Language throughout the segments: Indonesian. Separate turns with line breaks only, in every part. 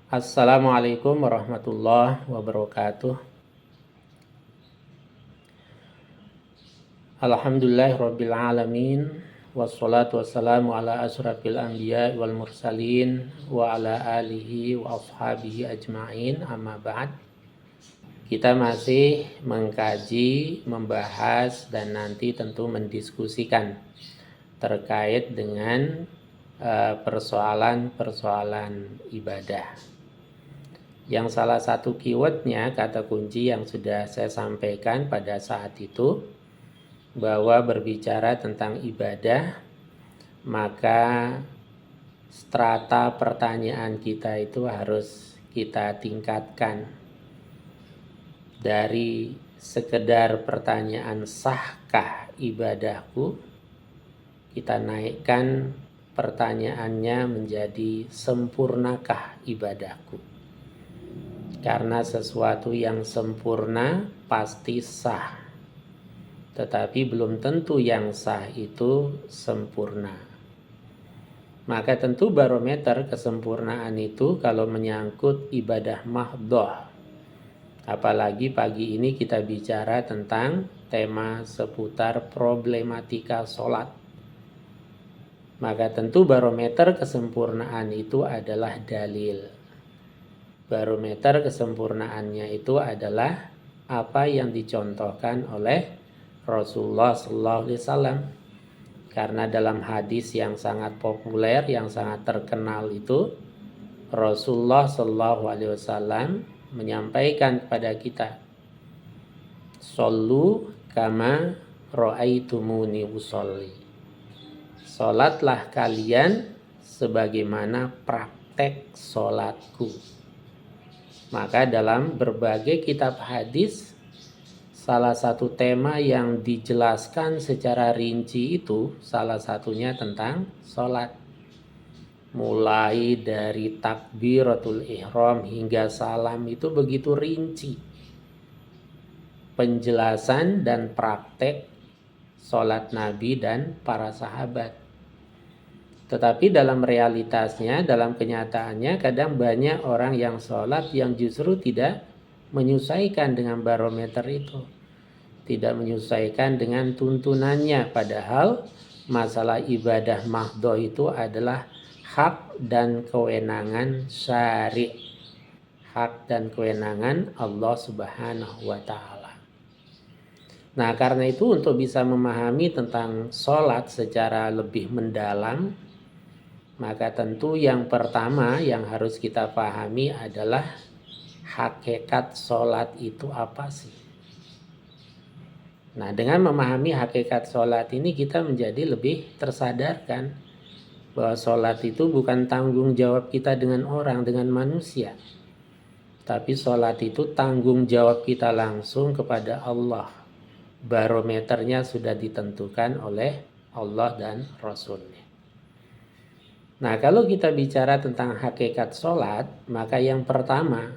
Assalamualaikum warahmatullahi wabarakatuh. Alhamdulillahirabbil alamin wassalatu wassalamu ala asyrafil anbiya wal mursalin wa ala alihi wa ashabihi ajmain, amma ba'd. Kita masih mengkaji, membahas dan nanti tentu mendiskusikan terkait dengan persoalan-persoalan ibadah. Yang salah satu keywordnya, kata kunci yang sudah saya sampaikan pada saat itu, bahwa berbicara tentang ibadah, maka strata pertanyaan kita itu harus kita tingkatkan dari sekedar pertanyaan sahkah ibadahku, kita naikkan pertanyaannya menjadi sempurnakah ibadahku. Karena sesuatu yang sempurna pasti sah, tetapi belum tentu yang sah itu sempurna. Maka tentu barometer kesempurnaan itu kalau menyangkut ibadah mahdhah. Apalagi pagi ini kita bicara tentang tema seputar problematika sholat. Maka tentu barometer kesempurnaan itu adalah dalil. Barometer kesempurnaannya itu adalah apa yang dicontohkan oleh Rasulullah SAW. Karena dalam hadis yang sangat populer, yang sangat terkenal itu, Rasulullah SAW menyampaikan kepada kita, "Shollu kama ra'aitumuni usolli." Sholatlah kalian sebagaimana praktek sholatku. Maka dalam berbagai kitab hadis, salah satu tema yang dijelaskan secara rinci itu salah satunya tentang sholat. Mulai dari takbiratul ihram hingga salam itu begitu rinci penjelasan dan praktek sholat Nabi dan para sahabat. Tetapi dalam realitasnya, dalam kenyataannya, kadang banyak orang yang sholat yang justru tidak menyesuaikan dengan barometer itu, tidak menyesuaikan dengan tuntunannya. Padahal masalah ibadah mahdhah itu adalah hak dan kewenangan syari', hak dan kewenangan Allah Subhanahu wa Ta'ala. Nah, karena itu untuk bisa memahami tentang sholat secara lebih mendalam, maka tentu yang pertama yang harus kita pahami adalah hakikat sholat itu apa sih? Nah, dengan memahami hakikat sholat ini kita menjadi lebih tersadarkan bahwa sholat itu bukan tanggung jawab kita dengan orang, dengan manusia. Tapi sholat itu tanggung jawab kita langsung kepada Allah. Barometernya sudah ditentukan oleh Allah dan Rasulnya. Nah, kalau kita bicara tentang hakikat sholat, maka yang pertama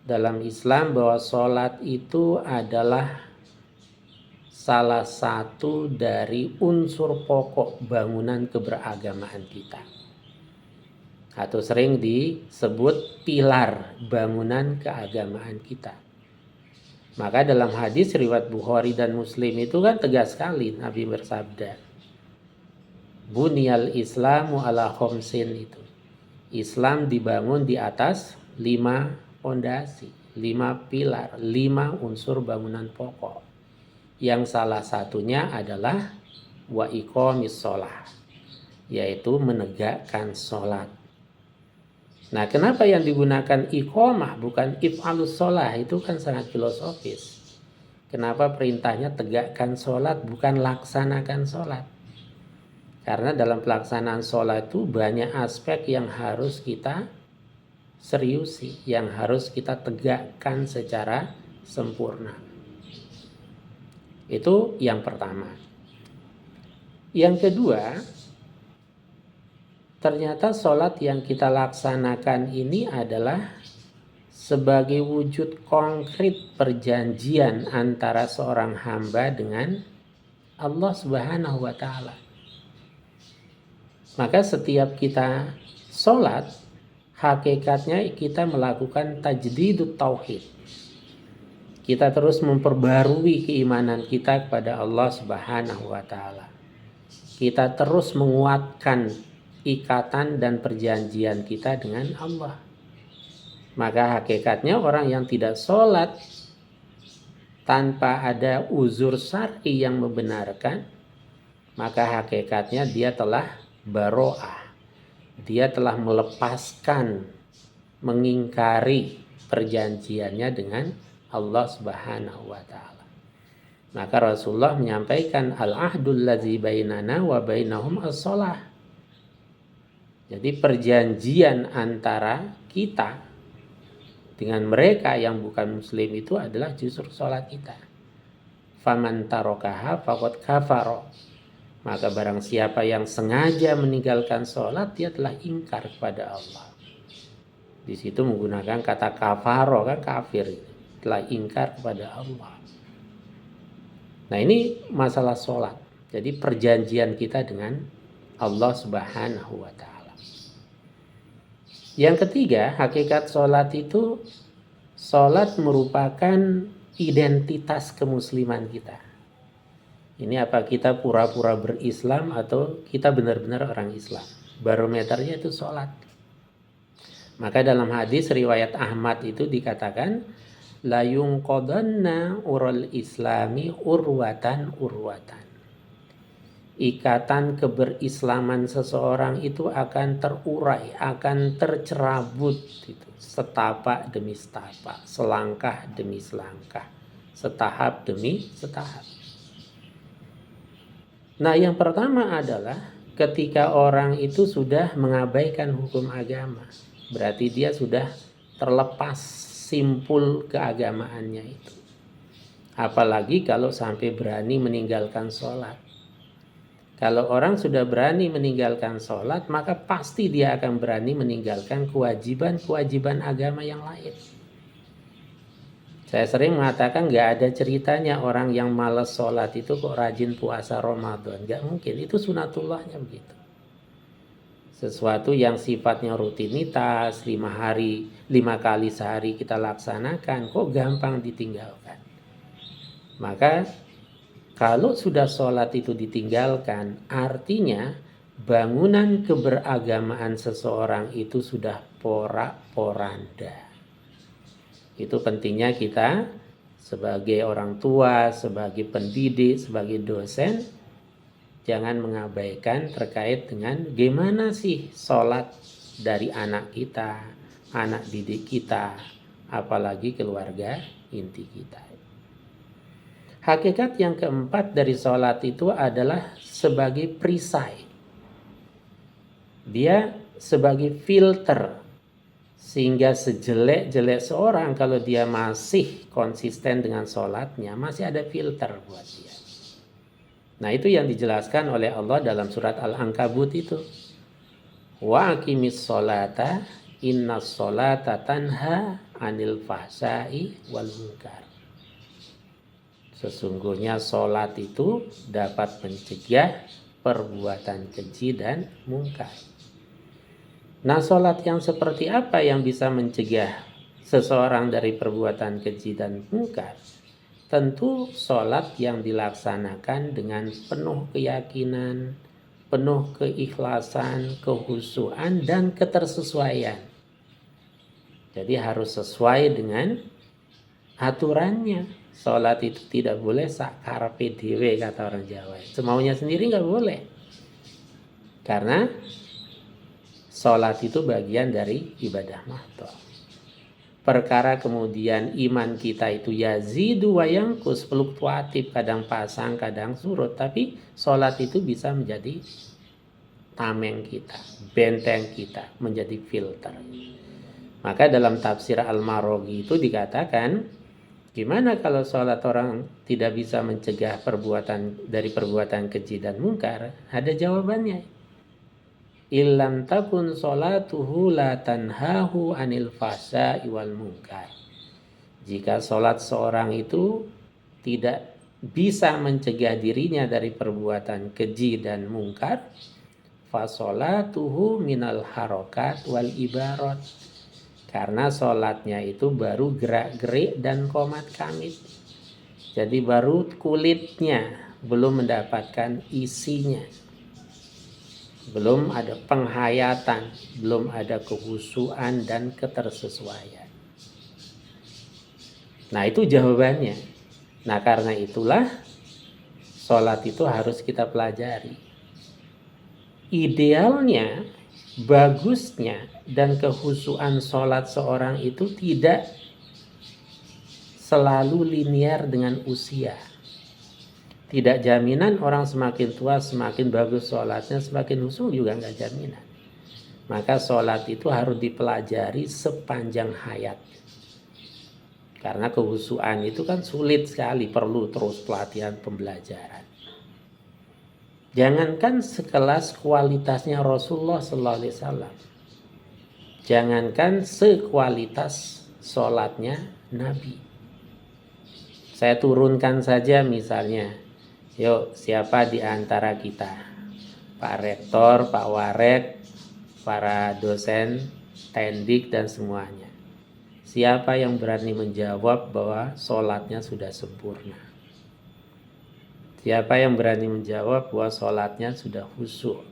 dalam Islam bahwa sholat itu adalah salah satu dari unsur pokok bangunan keberagamaan kita. Atau sering disebut pilar bangunan keagamaan kita. Maka dalam hadis riwayat Bukhari dan Muslim itu kan tegas sekali Nabi bersabda, Bunyal Islamu ala khomsin, itu Islam dibangun di atas 5 pondasi, 5 pilar, 5 unsur bangunan pokok. Yang salah satunya adalah wa iqamis sholah, yaitu menegakkan sholat. Nah, kenapa yang digunakan iqamah bukan if'alus sholah? Itu kan sangat filosofis. Kenapa perintahnya tegakkan sholat bukan laksanakan sholat? Karena dalam pelaksanaan sholat itu banyak aspek yang harus kita seriusi, yang harus kita tegakkan secara sempurna. Itu yang pertama. Yang kedua, ternyata sholat yang kita laksanakan ini adalah sebagai wujud konkret perjanjian antara seorang hamba dengan Allah Subhanahu wa Ta'ala. Maka setiap kita sholat Hakikatnya kita melakukan tajdidut tauhid. Kita terus memperbarui keimanan kita kepada Allah Subhanahu wa taala. Kita terus menguatkan ikatan dan perjanjian kita dengan Allah. Maka hakikatnya orang yang tidak sholat tanpa ada uzur syar'i yang membenarkan, maka hakikatnya dia telah baro'ah. Dia telah melepaskan, mengingkari perjanjiannya dengan Allah Subhanahu wa taala. Maka Rasulullah menyampaikan al-ahdul ladzi bainana wa bainahum as-shalah. Jadi perjanjian antara kita dengan mereka yang bukan muslim itu adalah justru sholat kita. Faman tarokaha faqad kafara. Maka barang siapa yang sengaja meninggalkan sholat, dia telah ingkar kepada Allah. Di situ menggunakan kata kafaro, kan kafir, telah ingkar kepada Allah. Nah ini masalah sholat. Jadi perjanjian kita dengan Allah Subhanahu wa taala. Yang ketiga, hakikat sholat itu, sholat merupakan identitas kemusliman kita. Ini apa kita pura-pura berislam atau kita benar-benar orang Islam. Barometernya itu sholat. Maka dalam hadis riwayat Ahmad itu dikatakan, la yunqadanna ural islami urwatan. Ikatan keberislaman seseorang itu akan terurai, akan tercerabut gitu. Setapak demi setapak, selangkah demi selangkah, setahap demi setahap. Nah, yang pertama adalah ketika orang itu sudah mengabaikan hukum agama, berarti dia sudah terlepas simpul keagamaannya itu. Apalagi kalau sampai berani meninggalkan sholat. Kalau orang sudah berani meninggalkan sholat, maka pasti dia akan berani meninggalkan kewajiban-kewajiban agama yang lain. Saya sering mengatakan gak ada ceritanya orang yang malas sholat itu kok rajin puasa Ramadan. Gak mungkin, itu sunatullahnya begitu. Sesuatu yang sifatnya rutinitas, 5 kali sehari kita laksanakan, kok gampang ditinggalkan. Maka kalau sudah sholat itu ditinggalkan, artinya bangunan keberagamaan seseorang itu sudah porak-poranda. Itu pentingnya kita sebagai orang tua, sebagai pendidik, sebagai dosen, jangan mengabaikan terkait dengan gimana sih sholat dari anak kita, anak didik kita, apalagi keluarga inti kita. Hakikat yang keempat dari sholat itu adalah sebagai perisai. Dia sebagai filter. Sehingga sejelek-jelek seorang kalau dia masih konsisten dengan sholatnya, masih ada filter buat dia. Nah itu yang dijelaskan oleh Allah dalam surat Al-Ankabut itu. Wa aqimis sholata innas sholata tanha anil fahsai wal munkar. Sesungguhnya sholat itu dapat mencegah perbuatan keji dan mungkar. Nah, sholat yang seperti apa yang bisa mencegah seseorang dari perbuatan keji dan mungkar? Tentu sholat yang dilaksanakan dengan penuh keyakinan, penuh keikhlasan, kehusuan, dan ketersesuaian. Jadi harus sesuai dengan aturannya. Sholat itu tidak boleh sakarpe dewe kata orang Jawa. Semaunya sendiri nggak boleh. Karena sholat itu bagian dari ibadah mahdoh. Perkara kemudian iman kita itu yazidu wa yanqus, fluktuatif, kadang pasang, kadang surut. Tapi sholat itu bisa menjadi tameng kita, benteng kita, menjadi filter. Maka dalam tafsir Al-Maroghi itu dikatakan, gimana kalau sholat orang tidak bisa mencegah perbuatan keji dan mungkar? Ada jawabannya. Illam takun sholatuhu la tanhahu anil fahsya'i wal munkar. Jika sholat seorang itu tidak bisa mencegah dirinya dari perbuatan keji dan mungkar, fasolatuhu minal harokat wal ibarat. Karena sholatnya itu baru gerak-gerik dan komat kamit. Jadi baru kulitnya, belum mendapatkan isinya. Belum ada penghayatan, belum ada kehusuan dan ketersesuaian. Nah, itu jawabannya. Nah, karena itulah sholat itu harus kita pelajari. Idealnya, bagusnya, dan kehusuan sholat seorang itu tidak selalu linear dengan usia. Tidak jaminan orang semakin tua semakin bagus sholatnya, semakin khusyuk juga nggak jaminan. Maka sholat itu harus dipelajari sepanjang hayat. Karena kehusuan itu kan sulit sekali, perlu terus pelatihan pembelajaran. Jangankan sekelas kualitasnya Rasulullah SAW, jangankan sekualitas sholatnya Nabi. Saya turunkan saja misalnya, yuk siapa di antara kita, Pak Rektor, Pak Warek, para dosen, tendik dan semuanya, siapa yang berani menjawab bahwa sholatnya sudah sempurna? Siapa yang berani menjawab bahwa sholatnya sudah khusyuk?